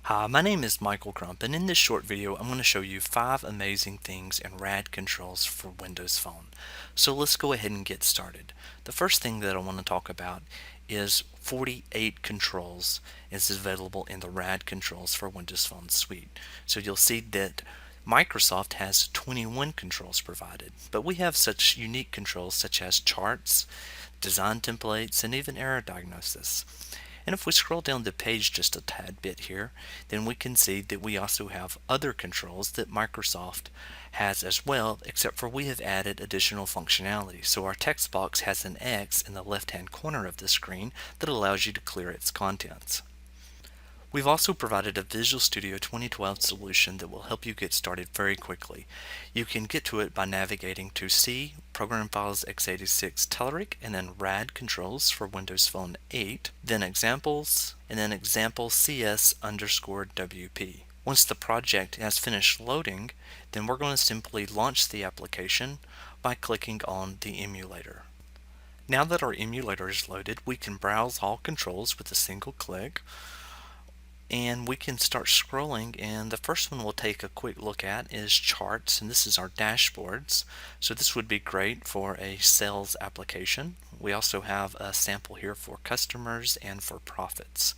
Hi, my name is Michael Crump, and in this short video I'm going to show you 5 amazing things in RadControls for Windows Phone. So let's go ahead and get started. The first thing that I want to talk about is 48 controls is available in the RadControls for Windows Phone suite. So you'll see that Microsoft has 21 controls provided, but we have such unique controls such as charts, design templates, and even error diagnosis. And if we scroll down the page just a tad bit here, then we can see that we also have other controls that Microsoft has as well, except for we have added additional functionality. So our text box has an X in the left-hand corner of the screen that allows you to clear its contents. We've also provided a Visual Studio 2012 solution that will help you get started very quickly. You can get to it by navigating to C, Program Files x86 Telerik, and then RadControls for Windows Phone 8, then Examples, and then Example CS_WP. Once the project has finished loading, then we're going to simply launch the application by clicking on the emulator. Now that our emulator is loaded, we can browse all controls with a single click. And we can start scrolling, and the first one we'll take a quick look at is charts, and this is our dashboards. So this would be great for a sales application. We also have a sample here for customers and for profits.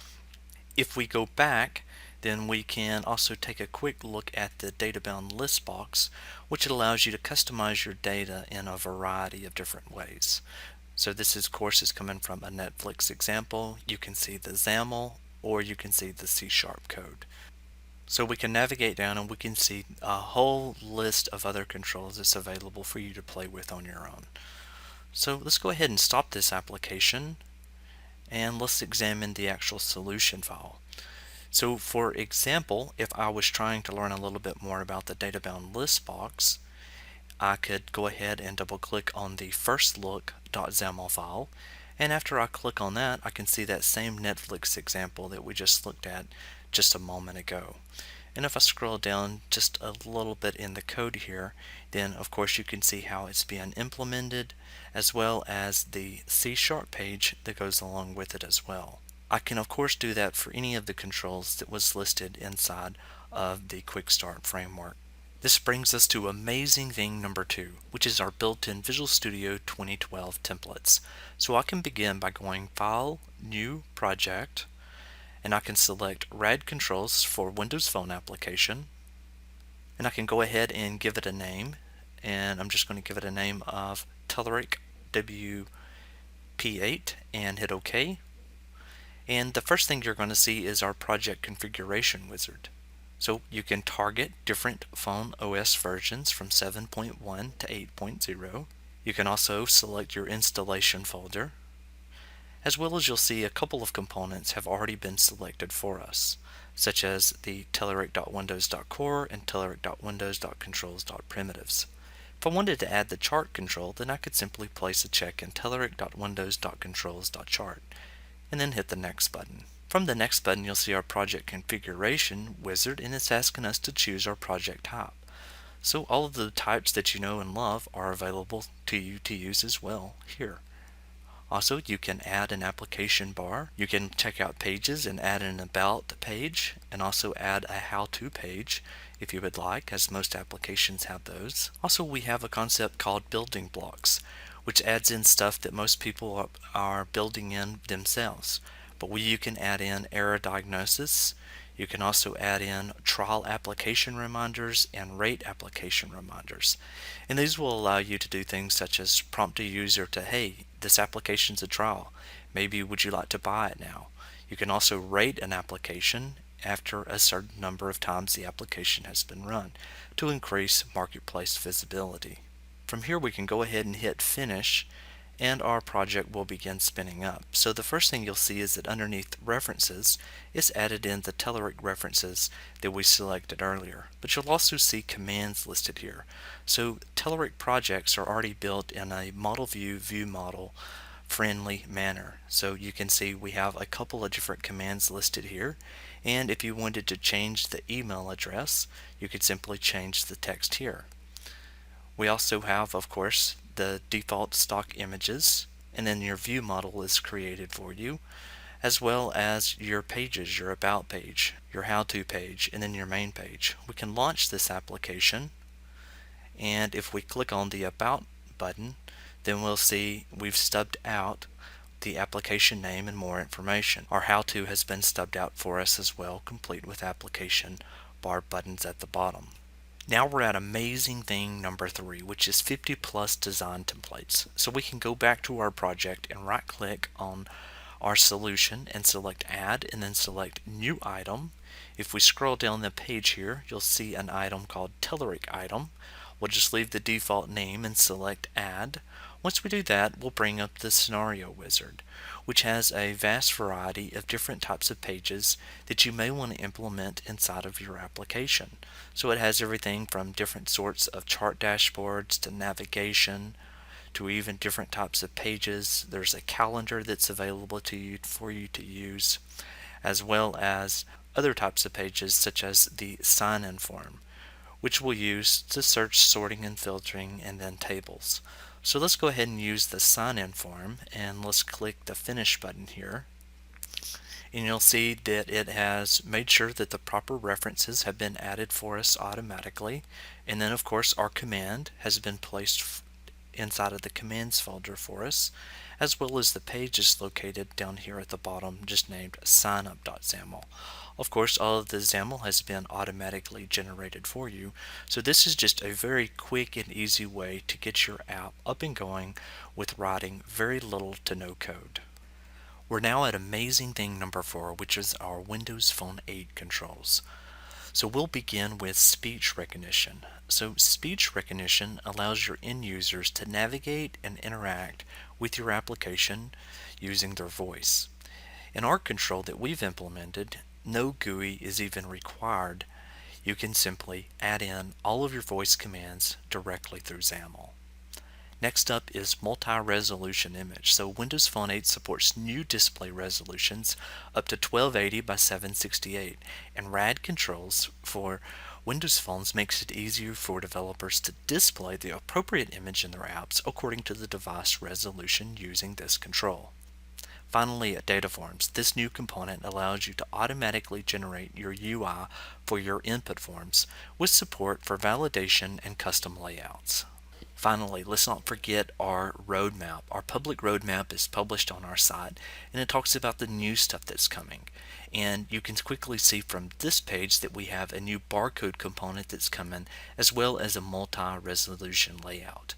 If we go back, then we can also take a quick look at the data-bound list box, which allows you to customize your data in a variety of different ways. So this of course is coming from a Netflix example. You can see the XAML, or you can see the C# code. So we can navigate down and we can see a whole list of other controls that's available for you to play with on your own. So let's go ahead and stop this application and let's examine the actual solution file. So for example, if I was trying to learn a little bit more about the data-bound list box, I could go ahead and double click on the first look.xaml file, and after I click on that, I can see that same Netflix example that we just looked at just a moment ago. And if I scroll down just a little bit in the code here, then of course you can see how it's being implemented, as well as the C# page that goes along with it as well. I can of course do that for any of the controls that was listed inside of the Quick Start framework. This brings us to amazing thing number 2, which is our built-in Visual Studio 2012 templates. So I can begin by going File, New Project, and I can select RadControls for Windows Phone application, and I can go ahead and give it a name, and I'm just going to give it a name of Telerik WP8 and hit OK. And the first thing you're going to see is our project configuration wizard. So you can target different phone OS versions from 7.1 to 8.0. You can also select your installation folder, as well as you'll see a couple of components have already been selected for us, such as the telerik.windows.core and telerik.windows.controls.primitives. If I wanted to add the chart control, then I could simply place a check in telerik.windows.controls.chart and then hit the next button. From the next button, you'll see our project configuration wizard, and it's asking us to choose our project type. So all of the types that you know and love are available to you to use as well here. Also, you can add an application bar. You can check out pages and add an about page, and also add a how-to page if you would like, as most applications have those. Also, we have a concept called building blocks, which adds in stuff that most people are building in themselves. But you can add in error diagnosis. You can also add in trial application reminders and rate application reminders. And these will allow you to do things such as prompt a user to, hey, this application's a trial. Maybe would you like to buy it now? You can also rate an application after a certain number of times the application has been run to increase marketplace visibility. From here we can go ahead and hit finish, and our project will begin spinning up. So the first thing you'll see is that underneath references is added in the Telerik references that we selected earlier. But you'll also see commands listed here. So Telerik projects are already built in a model view model friendly manner. So you can see we have a couple of different commands listed here, and if you wanted to change the email address, you could simply change the text here. We also have, of course, the default stock images, and then your view model is created for you, as well as your pages, your About page, your How-To page, and then your main page. We can launch this application, and if we click on the About button, then we'll see we've stubbed out the application name and more information. Our How-To has been stubbed out for us as well, complete with application bar buttons at the bottom. Now we're at amazing thing number 3, which is 50 plus design templates. So we can go back to our project and right click on our solution and select Add, and then select New Item. If we scroll down the page here, you'll see an item called Telerik Item. We'll just leave the default name and select Add. Once we do that, we'll bring up the Scenario Wizard, which has a vast variety of different types of pages that you may want to implement inside of your application. So it has everything from different sorts of chart dashboards to navigation to even different types of pages. There's a calendar that's available to you for you to use, as well as other types of pages such as the sign-in form, which we'll use to search, sorting, and filtering, and then tables. So let's go ahead and use the sign-in form, and let's click the Finish button here. And you'll see that it has made sure that the proper references have been added for us automatically. And then of course our command has been placed inside of the commands folder for us, as well as the page is located down here at the bottom, just named signup.xaml. Of course, all of the XAML has been automatically generated for you, so this is just a very quick and easy way to get your app up and going with writing very little to no code. We're now at amazing thing number 4, which is our Windows Phone 8 controls. So we'll begin with speech recognition. So speech recognition allows your end users to navigate and interact with your application using their voice. In our control that we've implemented, no GUI is even required. You can simply add in all of your voice commands directly through XAML. Next up is multi-resolution image. So Windows Phone 8 supports new display resolutions up to 1280 by 768, and RadControls for Windows phones makes it easier for developers to display the appropriate image in their apps according to the device resolution using this control. Finally, at data forms, this new component allows you to automatically generate your UI for your input forms with support for validation and custom layouts. Finally, let's not forget our roadmap. Our public roadmap is published on our site, and it talks about the new stuff that's coming. And you can quickly see from this page that we have a new barcode component that's coming, as well as a multi-resolution layout.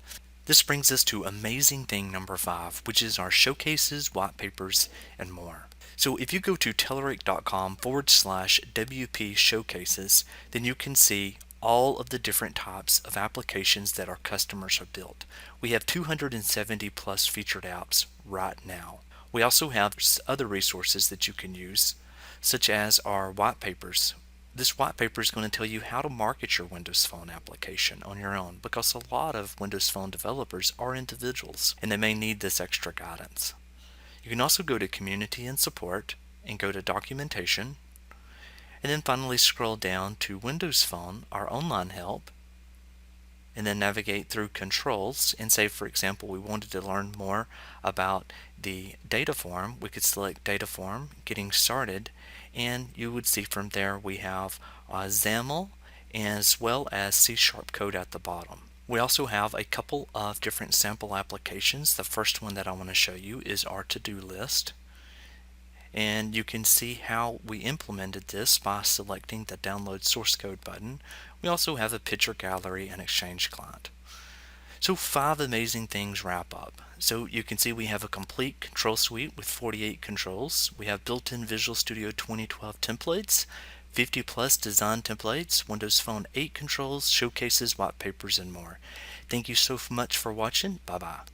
This brings us to amazing thing number 5, which is our showcases, white papers, and more. So if you go to telerik.com/WP showcases, then you can see all of the different types of applications that our customers have built. We have 270 plus featured apps right now. We also have other resources that you can use, such as our white papers. This white paper is going to tell you how to market your Windows Phone application on your own, because a lot of Windows Phone developers are individuals and they may need this extra guidance. You can also go to Community and Support and go to Documentation, and then finally scroll down to Windows Phone, our online help, and then navigate through Controls, and say for example we wanted to learn more about the data form. We could select data form, getting started, and you would see from there we have XAML as well as C# code at the bottom. We also have a couple of different sample applications. The first one that I want to show you is our to-do list. And you can see how we implemented this by selecting the download source code button. We also have a picture gallery and Exchange client. So 5 amazing things wrap up. So you can see we have a complete control suite with 48 controls. We have built-in Visual Studio 2012 templates, 50 plus design templates, Windows Phone 8 controls, showcases, white papers, and more. Thank you so much for watching. Bye bye.